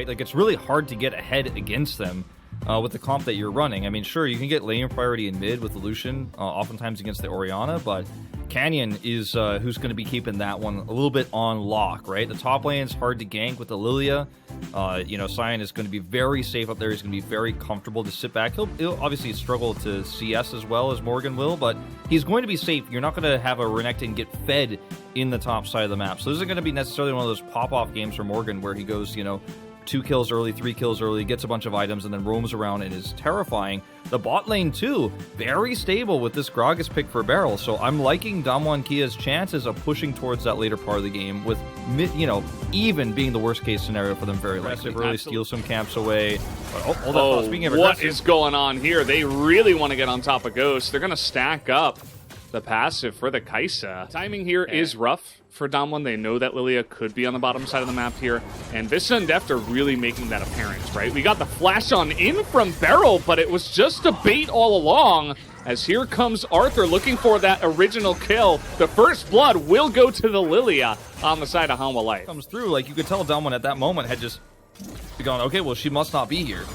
right? Like, it's really hard to get ahead against them with the comp that you're running. I mean, sure, you can get lane priority in mid with the Lucian, oftentimes against the Orianna, but Canyon is who's going to be keeping that one a little bit on lock, right? The top lane's hard to gank with the Lilia. You know, Sion is going to be very safe up there. He's going to be very comfortable to sit back. He'll obviously struggle to CS as well as Morgan will, but he's going to be safe. You're not going to have a Renekton get fed in the top side of the map. So this isn't going to be necessarily one of those pop-off games for Morgan where he goes, you know, 2 kills early, 3 kills early, gets a bunch of items, and then roams around and is terrifying. The bot lane, too, very stable with this Gragas pick for Beryl, so I'm liking Damwon Kia's chances of pushing towards that later part of the game with, you know, even being the worst-case scenario for them very likely. Really steal some camps away. Speaking of what is going on here? They really want to get on top of Ghost. They're going to stack up the passive for the Kai'Sa. Timing here is rough for Damwon. They know that Lilia could be on the bottom side of the map here, and Vista and Deft are really making that apparent, right? We got the flash on in from Beryl, but it was just a bait all along, as here comes Arthur looking for that original kill. The first blood will go to the Lilia on the side of Hanwha Life. Comes through, like, you could tell Damwon at that moment had just gone, okay, well, she must not be here.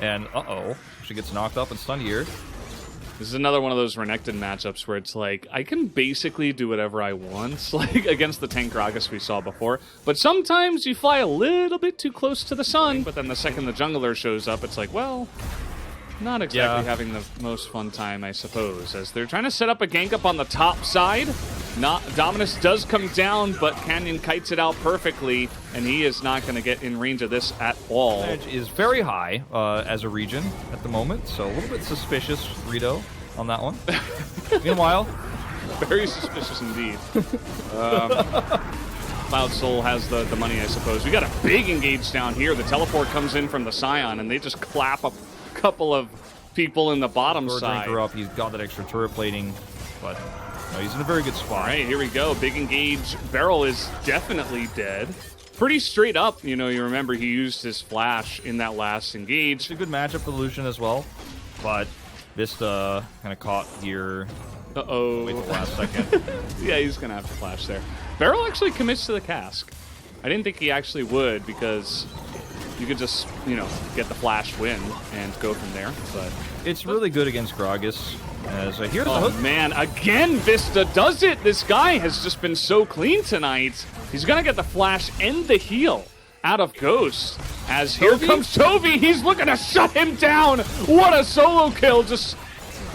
And, she gets knocked up and stunned here. This is another one of those Renekton matchups where it's like, I can basically do whatever I want, like against the tank Gragas we saw before, but sometimes you fly a little bit too close to the sun, but then the second the jungler shows up, it's like, well, not exactly having the most fun time, I suppose, as they're trying to set up a gank up on the top side. Dominus does come down, but Canyon kites it out perfectly, and he is not going to get in range of this at all. Edge is very high as a region at the moment, so a little bit suspicious, Rito, on that one. Meanwhile, very suspicious indeed. Cloud Soul has the money, I suppose. We got a big engage down here. The teleport comes in from the Scion, and they just clap a couple of people in the bottom side. Drinker up, he's got that extra turret plating, but no, he's in a very good spot. All right, here we go. Big engage. Beryl is definitely dead. Pretty straight up. You know, you remember he used his flash in that last engage. It's a good matchup for Lucian as well, but Vista kind of caught here. Uh-oh. Wait the last second. Yeah, he's going to have to flash there. Beryl actually commits to the cask. I didn't think he actually would, because you could just, you know, get the flash win and go from there. But it's really good against Gragas. As here's the hook. Man, again, Vista does it. This guy has just been so clean tonight. He's going to get the flash and the heal out of Ghost. As here comes Tovi. He's looking to shut him down. What a solo kill. Just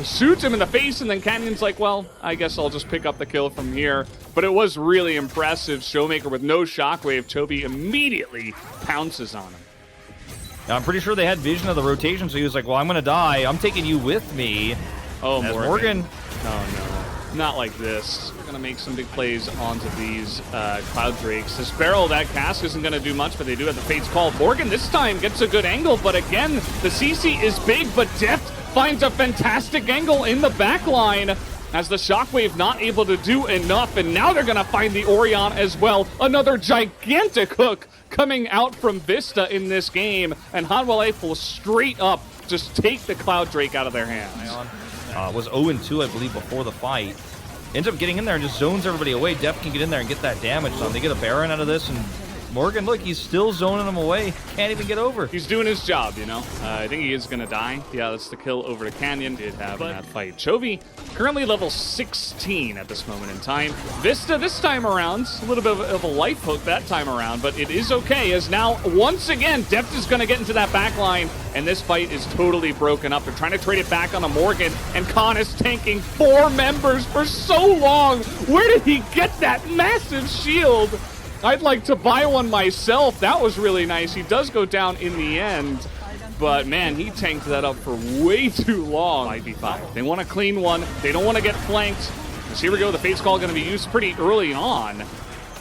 shoots him in the face, and then Canyon's like, well, I guess I'll just pick up the kill from here. But it was really impressive. Showmaker with no shockwave. Tovi immediately pounces on him. Now, I'm pretty sure they had vision of the rotation, so he was like, well, I'm going to die. I'm taking you with me. Oh, Morgan. Oh, no. Not like this. We're going to make some big plays onto these Cloud Drakes. This barrel, that cask isn't going to do much, but they do have the Fate's Call. Morgan this time gets a good angle, but again, the CC is big, but Deft finds a fantastic angle in the back line as the Shockwave not able to do enough, and now they're going to find the Orion as well. Another gigantic hook coming out from Vista in this game, and Hanwha Life will straight up just take the Cloud Drake out of their hands. Was 0-2, I believe, before the fight. Ends up getting in there and just zones everybody away. Deft can get in there and get that damage done. They get a Baron out of this, and Morgan, look, he's still zoning them away. Can't even get over. He's doing his job, you know. I think he is going to die. Yeah, that's the kill over to Canyon. Did have in that fight. Chovy, currently level 16 at this moment in time. Vista this time around, a little bit of a life hook that time around, but it is okay, as now, once again, Deft is going to get into that back line, and this fight is totally broken up. They're trying to trade it back on a Morgan, and Khan is tanking 4 members for so long. Where did he get that massive shield? I'd like to buy one myself. That was really nice. He does go down in the end, but man, he tanked that up for way too long. 5v5. They want a clean one. They don't want to get flanked. So here we go. The Fate's Call going to be used pretty early on,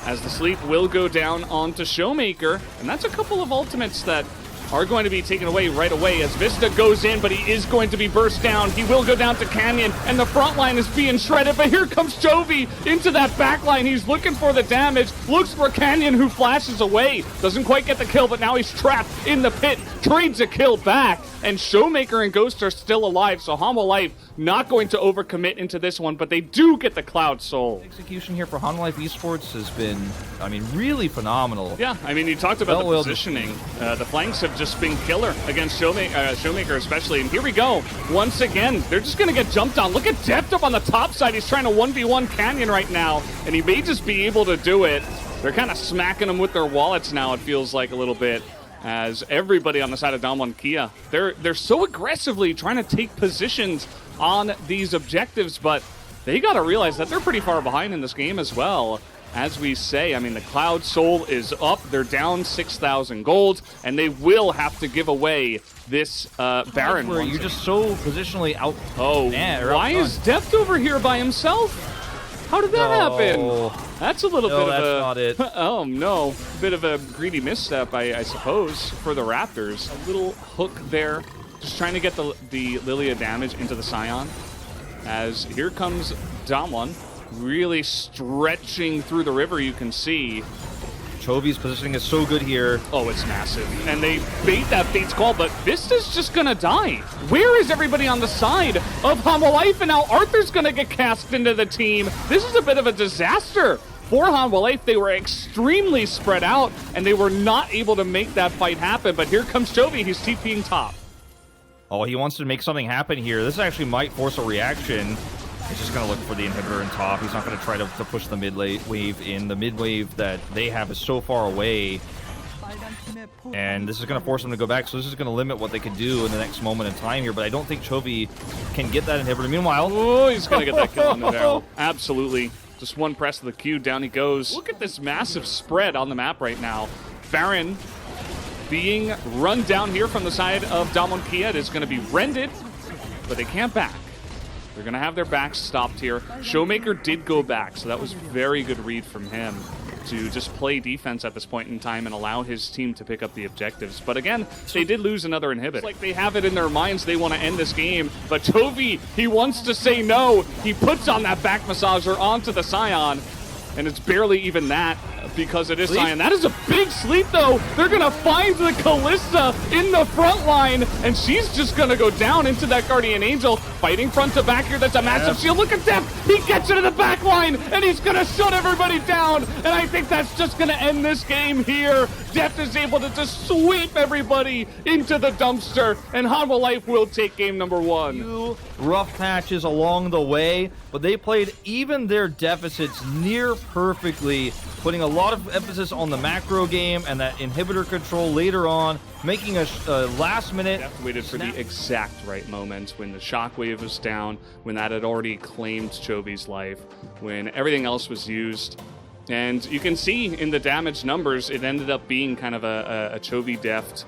as the sleep will go down onto Showmaker, and that's a couple of ultimates that are going to be taken away right away as Vista goes in, but he is going to be burst down. He will go down to Canyon, and the front line is being shredded, but here comes Chovy into that back line. He's looking for the damage, looks for Canyon, who flashes away. Doesn't quite get the kill, but now he's trapped in the pit, trades a kill back. and Showmaker and Ghost are still alive, so Hanwha Life not going to overcommit into this one, but they do get the Cloud Soul. Execution here for Hanwha Life Esports has been, I mean, really phenomenal. Yeah, I mean, you talked about the positioning. The flanks have just been killer against Showmaker especially, and here we go. Once again, they're just going to get jumped on. Look at Deft up on the top side. He's trying to 1v1 Canyon right now, and he may just be able to do it. They're kind of smacking them with their wallets now, it feels like a little bit, as everybody on the side of Damwon Kia, they're so aggressively trying to take positions on these objectives, but they got to realize that they're pretty far behind in this game as well. As we say, I mean, the Cloud Soul is up. They're down 6,000 gold, and they will have to give away this Baron. Where you're just so positionally out. Oh, why is Deft over here by himself? How did that happen? That's a little bit of that's not it. Oh, no. Bit of a greedy misstep, I suppose, for the Raptors. A little hook there, just trying to get the Lilia damage into the Scion. As here comes Damwon, really stretching through the river, you can see. Chovy's positioning is so good here. Oh, it's massive. And they bait that Fate's Call, but Vista's just gonna die. Where is everybody on the side of Hanwha Life? And now Arthur's gonna get cast into the team. This is a bit of a disaster for Hanwha Life. They were extremely spread out, and they were not able to make that fight happen. But here comes Chovy. He's TPing top. Oh, he wants to make something happen here. This actually might force a reaction. He's just going to look for the inhibitor in top. He's not going to try to push the mid wave in. The mid wave that they have is so far away. And this is going to force them to go back. So this is going to limit what they can do in the next moment in time here. But I don't think Chovy can get that inhibitor. Meanwhile... Oh, he's going to get that kill on the barrel. Absolutely. Just one press of the Q. Down he goes. Look at this massive spread on the map right now. Baron being run down here from the side of Damwon Kia. It is going to be rended, but they can't back. They're going to have their backs stopped here. Showmaker did go back, so that was very good read from him to just play defense at this point in time and allow his team to pick up the objectives. But again, they did lose another inhibitor. It's like they have it in their minds they want to end this game, but Chovy, he wants to say no. He puts on that back massager onto the Scion, and it's barely even that because it is Scion. That is a big sleep, though. They're going to find the Kalista in the front line, and she's just going to go down into that Guardian Angel. Fighting front to back here. That's a massive shield. Look at Deft. He gets into the back line, and he's going to shut everybody down. And I think that's just going to end this game here. Deft is able to just sweep everybody into the dumpster, and Hanwha Life will take game number 1. Few rough patches along the way, but they played even their deficits near perfectly, putting a lot of emphasis on the macro game and that inhibitor control later on, making a last minute... Deft waited for the exact right moment when the shockwave was down, when that had already claimed Chovy's life, when everything else was used. And you can see in the damage numbers, it ended up being kind of a Chovy Deft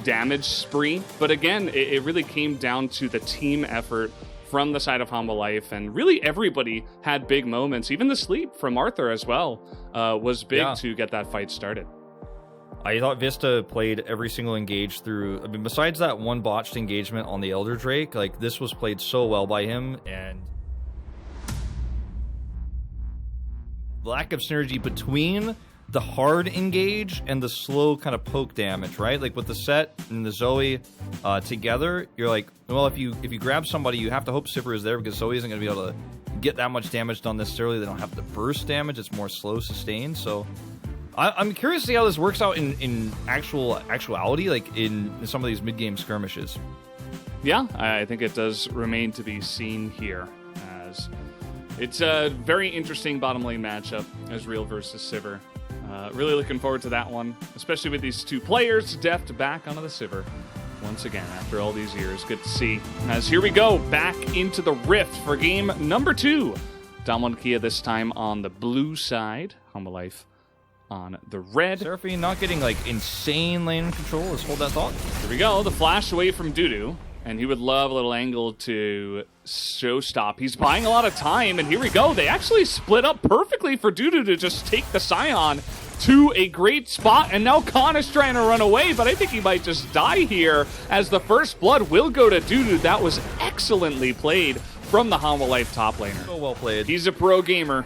damage spree. But again, it really came down to the team effort from the side of Hanwha Life, and really everybody had big moments. Even the sleep from Arthur as well was big to get that fight started. I thought Vista played every single engage through. I mean, besides that one botched engagement on the Elder Drake, like, this was played so well by him, and lack of synergy between the hard engage and the slow kind of poke damage, right? Like with the Set and the Zoe together, you're like, well, if you grab somebody, you have to hope Sivir is there because Zoe isn't going to be able to get that much damage done necessarily. They don't have the burst damage. It's more slow sustained. So I'm curious to see how this works out in actuality, like in some of these mid-game skirmishes. Yeah, I think it does remain to be seen here, as it's a very interesting bottom lane matchup, Ezreal versus Sivir. Really looking forward to that one, especially with these two players. Deft back onto the Sivir once again after all these years. Good to see. As here we go, back into the Rift for game number 2. Damwon Kia this time on the blue side. Hanwha Life on the red. Seraphine not getting like insane lane control. Let's hold that thought. Here we go. The flash away from Dudu. And he would love a little angle to show stop. He's buying a lot of time, and here we go. They actually split up perfectly for Dudu to just take the Scion to a great spot, and now Khan is trying to run away, but I think he might just die here as the first blood will go to Dudu. That was excellently played from the Hanwha Life top laner. So well played. He's a pro gamer.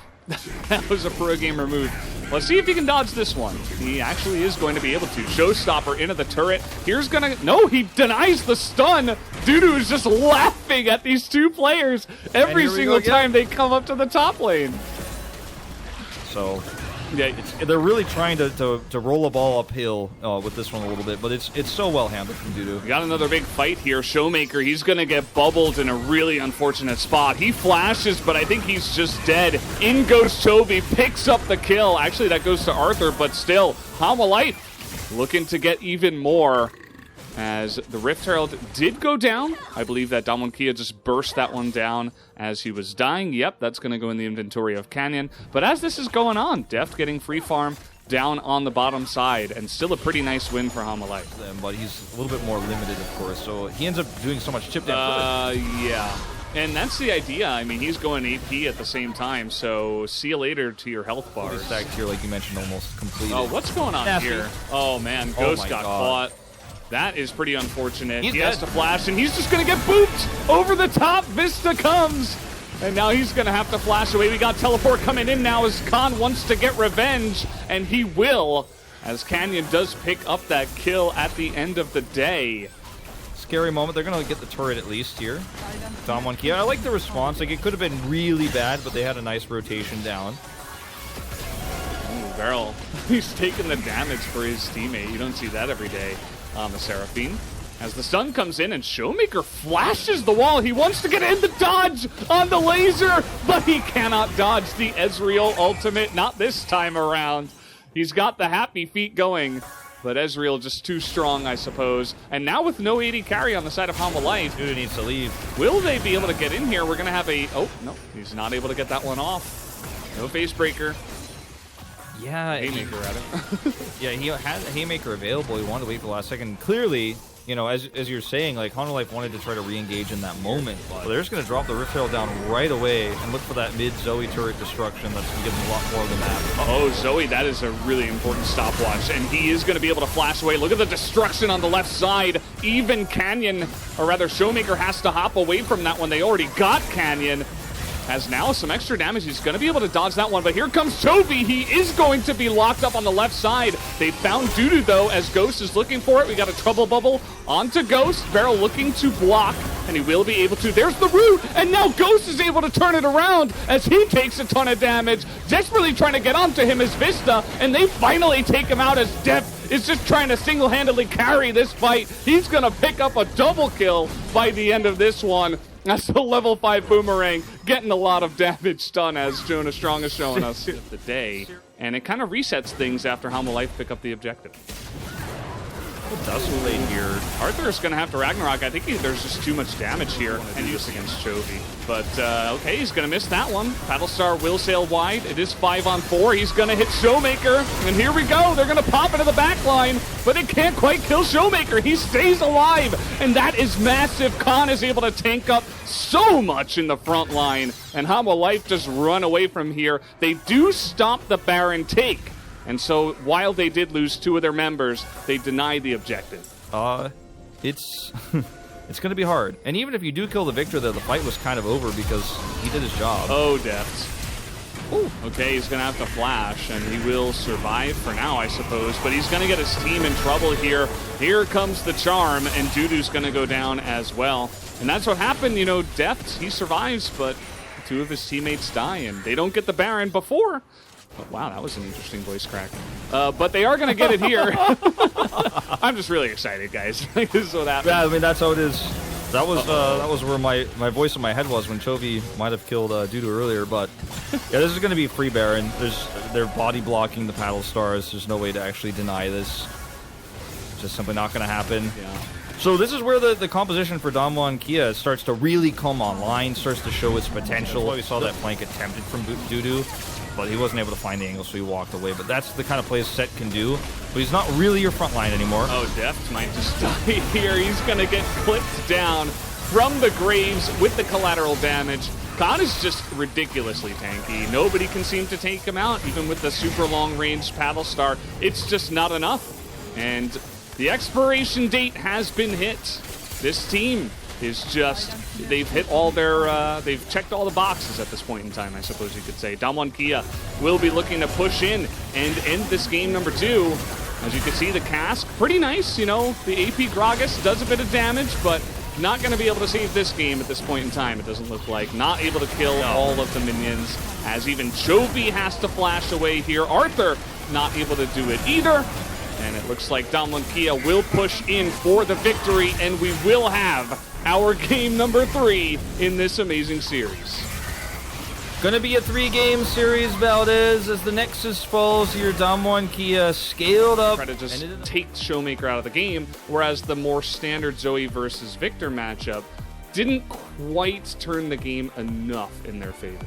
That was a pro gamer move. Let's see if he can dodge this one. He actually is going to be able to. Showstopper into the turret. Here's gonna... No, he denies the stun. Dudu is just laughing at these two players every single time they come up to the top lane. So... yeah, they're really trying to roll a ball uphill with this one a little bit, but it's so well handled from Dudu. We got another big fight here. Showmaker, he's going to get bubbled in a really unfortunate spot. He flashes, but I think he's just dead. In goes Chovy, picks up the kill. Actually, that goes to Arthur, but still, HLE looking to get even more. As the Rift Herald did go down. I believe that Damwon just burst that one down as he was dying. Yep, that's going to go in the inventory of Canyon. But as this is going on, Deft getting free farm down on the bottom side, and still a pretty nice win for HLE. But he's a little bit more limited, of course, so he ends up doing so much chip damage. Yeah. And that's the idea. I mean, he's going AP at the same time, so see you later to your health bar. Stacked here, like you mentioned, almost completed. Oh, what's going on here? Oh, man, Ghost got caught. That is pretty unfortunate. He has to flash, and he's just going to get booped over the top. Vista comes, and now he's going to have to flash away. We got teleport coming in now as Khan wants to get revenge, and he will, as Canyon does pick up that kill at the end of the day. Scary moment. They're going to get the turret at least here. Damwon. I like the response. Like, it could have been really bad, but they had a nice rotation down. Ooh, Beryl, he's taking the damage for his teammate. You don't see that every day. The Seraphine. As the stun comes in and Showmaker flashes the wall. He wants to get in the dodge on the laser, but he cannot dodge the Ezreal ultimate. Not this time around. He's got the happy feet going, but Ezreal just too strong, I suppose. And now with no AD carry on the side of HLE, Dudu needs to leave. Will they be able to get in here? We're going to have a... Oh, no. He's not able to get that one off. No face breaker. Yeah, Haymaker at it. Yeah, he had a Haymaker available. He wanted to wait for the last second. Clearly, you know, as you're saying, like, HLE wanted to try to re-engage in that moment. But they're just going to drop the Rift Herald down right away and look for that mid-Zoe turret destruction that's going to give them a lot more than that. Oh, Zoe, that is a really important stopwatch, and he is going to be able to flash away. Look at the destruction on the left side. Even Canyon, or rather Showmaker, has to hop away from that one. They already got Canyon. Has now some extra damage. He's going to be able to dodge that one, but here comes Chovy. He is going to be locked up on the left side. They found Dudu, though, as Ghost is looking for it. We got a trouble bubble onto Ghost. Beryl looking to block, and he will be able to. There's the root, and now Ghost is able to turn it around as he takes a ton of damage. Desperately trying to get onto him as Vista, and they finally take him out as Def is just trying to single-handedly carry this fight. He's going to pick up a double kill by the end of this one. That's the level 5 Boomerang getting a lot of damage done, as Jonah Strong is showing us the day. And it kind of resets things after HLE pick up the objective. Dust Blade here. Arthur is going to have to Ragnarok. I think there's just too much damage here and use against Chovy. But, okay, he's going to miss that one. Battlestar will sail wide. It is 5-on-4. He's going to hit Showmaker. And here we go. They're going to pop into the back line, but it can't quite kill Showmaker. He stays alive, and that is massive. Khan is able to tank up so much in the front line, and HLE just run away from here. They do stop the Baron take. And so, while they did lose 2 of their members, they denied the objective. It's it's going to be hard. And even if you do kill the Victor, though, the fight was kind of over because he did his job. Oh, Deft. Ooh. Okay, he's going to have to flash, and he will survive for now, I suppose. But he's going to get his team in trouble here. Here comes the charm, and Dudu's going to go down as well. And that's what happened, you know, Deft, he survives, but 2 of his teammates die, and they don't get the Baron before. Oh, wow, that was an interesting voice crack. But they are going to get it here. I'm just really excited, guys. This is what happened. Yeah, I mean, that's how it is. That was where my voice in my head was when Chovy might have killed Dudu earlier. But yeah, this is going to be free Baron. They're body blocking the Paddle Stars. There's no way to actually deny this. It's just simply not going to happen. Yeah. So this is where the composition for Damwon starts to really come online, starts to show its potential. We saw that flank attempted from Dudu, but he wasn't able to find the angle, so he walked away. But that's the kind of plays Set can do. But he's not really your front line anymore. Oh, Deft might just die here. He's going to get clipped down from the graves with the collateral damage. Khan is just ridiculously tanky. Nobody can seem to take him out, even with the super long-range Paddle Star. It's just not enough. And the expiration date has been hit. This team is just, they've hit all their, they've checked all the boxes at this point in time, I suppose you could say. Damwon Kia will be looking to push in and end this game number 2. As you can see, the cask, pretty nice, you know, the AP Gragas does a bit of damage, but not going to be able to save this game at this point in time, it doesn't look like. Not able to kill all of the minions, as even Chovy has to flash away here. Arthur not able to do it either. And it looks like Damwon Kia will push in for the victory, and we will have our game number 3 in this amazing series. Gonna be a 3-game series, Valdez, as the Nexus falls here. Damwon Kia scaled up. Try to just take Showmaker out of the game, whereas the more standard Zoe versus Victor matchup didn't quite turn the game enough in their favor.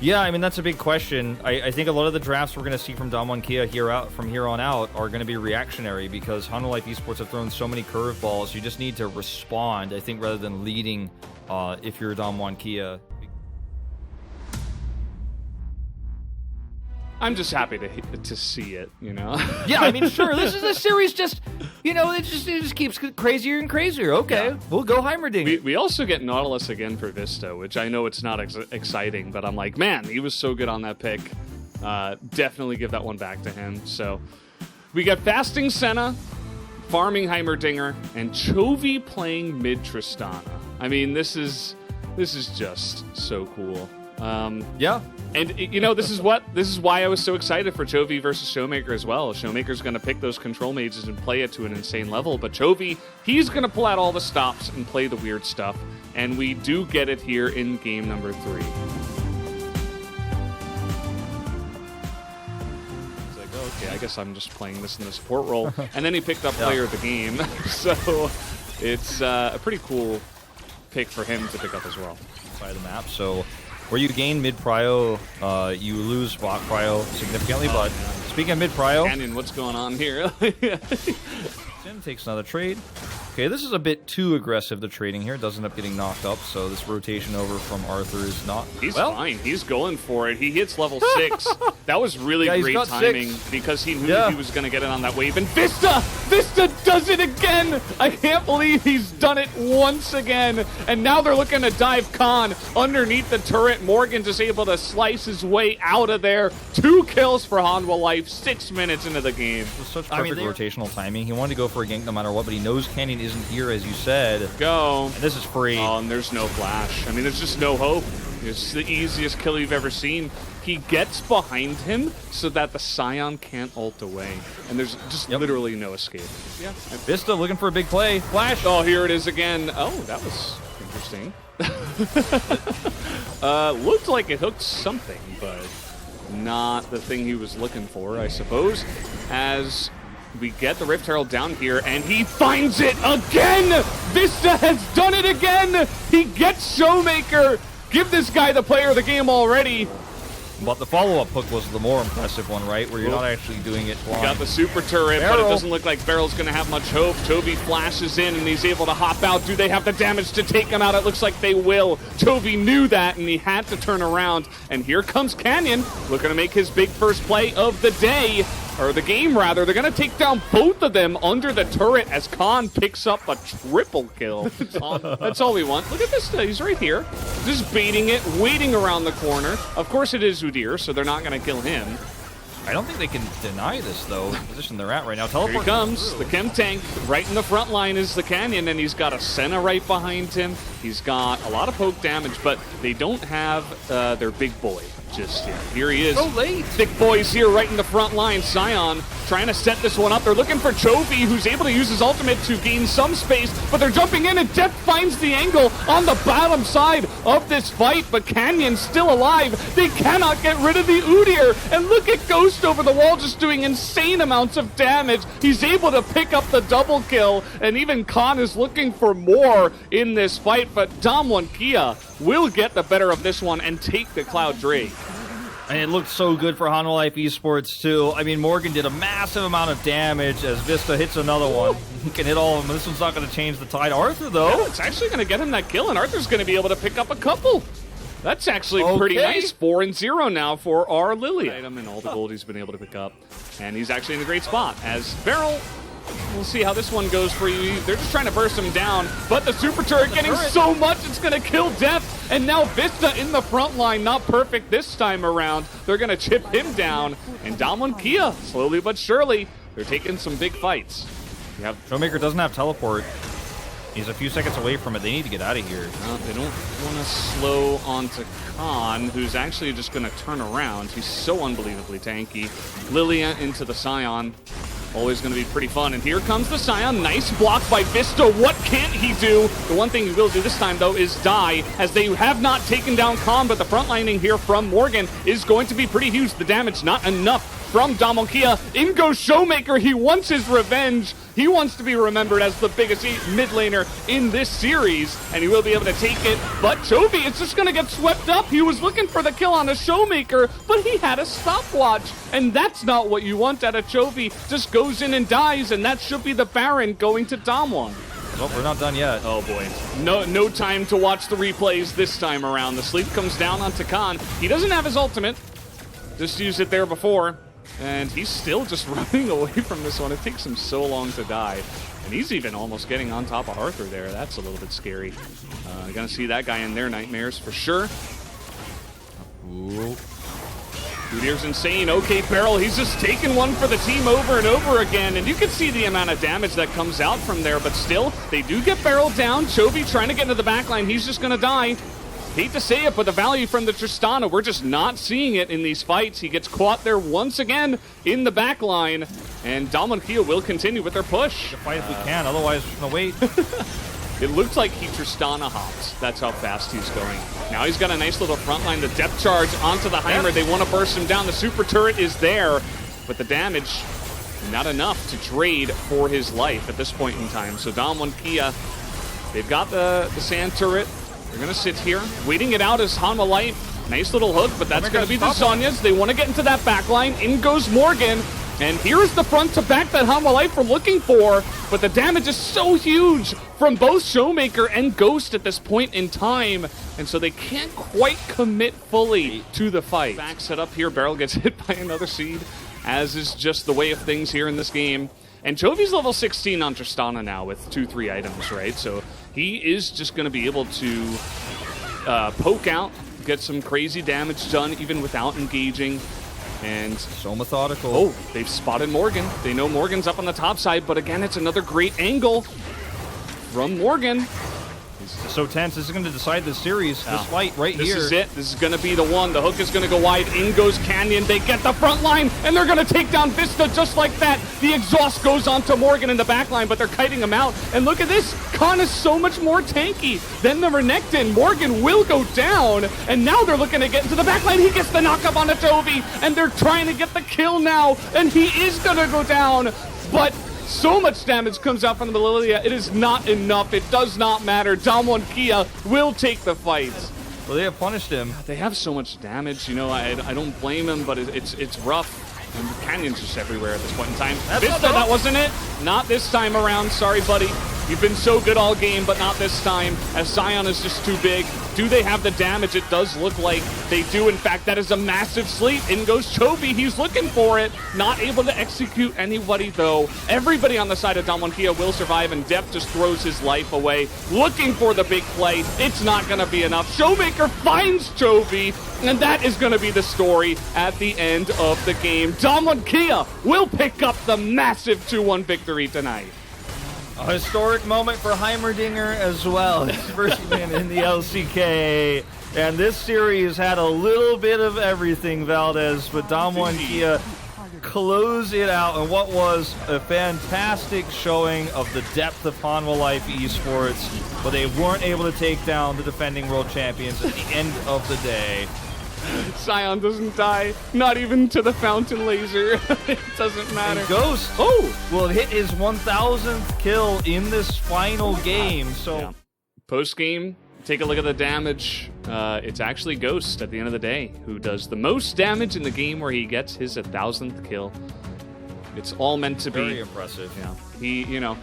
Yeah, I mean, that's a big question. I think a lot of the drafts we're going to see from Damwon Kia from here on out are going to be reactionary because Hanwha Life Esports have thrown so many curveballs. You just need to respond, I think, rather than leading if you're Damwon Kia. I'm just happy to see it, you know? Yeah, I mean, sure, this is a series just, you know, it just keeps crazier and crazier. Okay, yeah. We'll go Heimerdinger. We also get Nautilus again for Vista, which I know it's not exciting, but I'm like, man, he was so good on that pick. Definitely give that one back to him. So we got Fasting Senna, farming Heimerdinger, and Chovy playing mid Tristana. I mean, this is just so cool. Yeah. And, you know, this is why I was so excited for Chovy versus Showmaker as well. Showmaker's going to pick those control mages and play it to an insane level, but Chovy, he's going to pull out all the stops and play the weird stuff, and we do get it here in game number 3. He's like, oh, okay, I guess I'm just playing this in the support role. And then he picked up player of the game, so it's a pretty cool pick for him to pick up as well. By the map, so where you gain mid-prio, you lose bot prio significantly, but speaking of mid-prio... Canyon, what's going on here? Zen takes another trade. Okay, this is a bit too aggressive, the trading here. Does end up getting knocked up, so this rotation over from Arthur is not... He's fine. He's going for it. He hits level 6. That was really great timing because he knew he was going to get it on that wave. And Vista does it again! I can't believe he's done it once again. And now they're looking to dive Khan underneath the turret. Morgan just able to slice his way out of there. 2 kills for Hanwha Life, 6 minutes into the game. It was such perfect rotational timing. He wanted to go for a gank no matter what, but he knows Canyon isn't here, as you said. Go. And this is free. Oh, and there's no flash. I mean, there's just no hope. It's the easiest kill you've ever seen. He gets behind him so that the Scion can't ult away. And there's just literally no escape. Yeah. Vista looking for a big play. Flash. Oh, here it is again. Oh, that was interesting. Looked like it hooked something, but not the thing he was looking for, I suppose. As we get the Rift Herald down here, and he finds it again! Vista has done it again! He gets Showmaker! Give this guy the player of the game already! But the follow-up hook was the more impressive one, right? Where you're not actually doing it blind. We got the super turret, but it doesn't look like Barrel's going to have much hope. Chovy flashes in, and he's able to hop out. Do they have the damage to take him out? It looks like they will. Chovy knew that, and he had to turn around. And here comes Canyon, looking to make his big first play of the day. Or the game, rather. They're going to take down both of them under the turret as Khan picks up a triple kill. That's all we want. Look at this. He's right here. Just baiting it, waiting around the corner. Of course it is Udyr, so they're not going to kill him. I don't think they can deny this, though, the position they're at right now. Teleport. Here he comes, the Chem Tank. Right in the front line is the Canyon, and he's got a Senna right behind him. He's got a lot of poke damage, but they don't have their big boy just yet. Here he is. So late. Thick boy's here right in the front line. Scion trying to set this one up. They're looking for Chovy, who's able to use his ultimate to gain some space, but they're jumping in, and Death finds the angle on the bottom side of this fight, but Canyon's still alive. They cannot get rid of the Udyr, and look at Ghost over the wall just doing insane amounts of damage. He's able to pick up the double kill, and even Khan is looking for more in this fight, but Damwon Kia will get the better of this one and take the Cloud Drake. And it looked so good for Hanwha Life Esports, too. I mean, Morgan did a massive amount of damage as Vista hits another one. He can hit all of them. This one's not going to change the tide. Arthur, though. Yeah, it's actually going to get him that kill, and Arthur's going to be able to pick up a couple. That's actually pretty nice. 4-0 now for our Lily. Item and all the gold he's been able to pick up. And he's actually in a great spot as Beryl We'll see how this one goes for you. They're just trying to burst him down, but the super turret getting so much, it's going to kill Depth. And now Vista in the front line, not perfect this time around. They're going to chip him down. And Damwon Kia, slowly but surely, they're taking some big fights. Showmaker doesn't have teleport. He's a few seconds away from it. They need to get out of here. They don't want to slow onto Khan, who's actually just going to turn around. He's so unbelievably tanky. Lilia into the Scion. Always going to be pretty fun. And here comes the Scion. Nice block by Vista. What can't he do? The one thing he will do this time, though, is die, as they have not taken down Khan, but the front lining here from Morgan is going to be pretty huge. The damage not enough from Damwon Kia. In goes Showmaker. He wants his revenge. He wants to be remembered as the biggest mid laner in this series, and he will be able to take it. But Chovy is just going to get swept up. He was looking for the kill on a Showmaker, but he had a stopwatch, and that's not what you want out of Chovy. Just goes in and dies, and that should be the Baron going to Damwon. Well, we're not done yet. Oh boy. No time to watch the replays this time around. The sleep comes down onto Khan. He doesn't have his ultimate. Just used it there before. And he's still just running away from this one. It takes him so long to die. And he's even almost getting on top of Arthur there. That's a little bit scary. Gonna see that guy in their nightmares for sure. Ooh. Udyr's insane. Okay, Beryl, he's just taking one for the team over and over again. And you can see the amount of damage that comes out from there. But still, they do get Beryl down. Chovy trying to get into the backline. He's just gonna die. Hate to say it, but the value from the Tristana, we're just not seeing it in these fights. He gets caught there once again in the back line, and Damwon Kia will continue with their push. Fight if we can, otherwise we're gonna wait. It looked like he Tristana hopped. That's how fast he's going. Now he's got a nice little front line. The depth charge onto the Heimer. They want to burst him down. The super turret is there, but the damage, not enough to trade for his life at this point in time. So Damwon Kia, they've got the sand turret. They're going to sit here, waiting it out as Hanwha Life. Nice little hook, but that's going to be the Zhonya's. They want to get into that back line. In goes Morgan. And here's the front to back that Hanwha Life were looking for. But the damage is so huge from both Showmaker and Ghost at this point in time. And so they can't quite commit fully to the fight. Back set up here. Beryl gets hit by another seed, as is just the way of things here in this game. And Chovy's level 16 on Tristana now with 2-3 items, right? So he is just going to be able to poke out, get some crazy damage done even without engaging. And so methodical. Oh, they've spotted Morgan. They know Morgan's up on the top side, but again, it's another great angle from Morgan. It's so tense. This is going to decide this series, this fight right here. This is it. This is going to be the one. The hook is going to go wide. In goes Canyon. They get the front line, and they're going to take down Vista just like that. The exhaust goes onto Morgan in the back line, but they're kiting him out. And look at this. Khan is so much more tanky than the Renekton. Morgan will go down, and now they're looking to get into the back line. He gets the knockup on the Chovy, and they're trying to get the kill now, and he is going to go down, but so much damage comes out from the Lilia. It is not enough. It does not matter. Damwon Kia will take the fight. Well, they have punished him. They have so much damage. You know, I don't blame him, but it's rough. And the Canyon's just everywhere at this point in time. Vista, that wasn't it. Not this time around. Sorry, buddy. You've been so good all game, but not this time, as Sion is just too big. Do they have the damage? It does look like they do. In fact, that is a massive sleep. In goes Chovy. He's looking for it. Not able to execute anybody, though. Everybody on the side of Damwon Kia will survive, and Depth just throws his life away, looking for the big play. It's not going to be enough. Showmaker finds Chovy, and that is going to be the story at the end of the game. Damwon Kia will pick up the massive 2-1 victory tonight. A historic moment for Heimerdinger as well. His first win in the LCK. And this series had a little bit of everything, Valdez, but Damwon Kia closed it out in what was a fantastic showing of the depth of Hanwha Life esports, but they weren't able to take down the defending world champions at the end of the day. Sion doesn't die, not even to the fountain laser. It doesn't matter. And Ghost will hit his 1,000th kill in this final game. So yeah. Post-game, take a look at the damage. It's actually Ghost at the end of the day who does the most damage in the game, where he gets his 1,000th kill. It's all meant to be. Very impressive. Yeah. He, you know,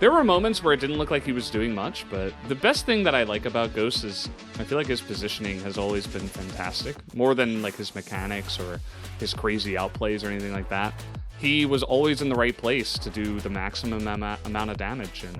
There were moments where it didn't look like he was doing much, but the best thing that I like about Ghost is I feel like his positioning has always been fantastic, more than like his mechanics or his crazy outplays or anything like that. He was always in the right place to do the maximum amount of damage, and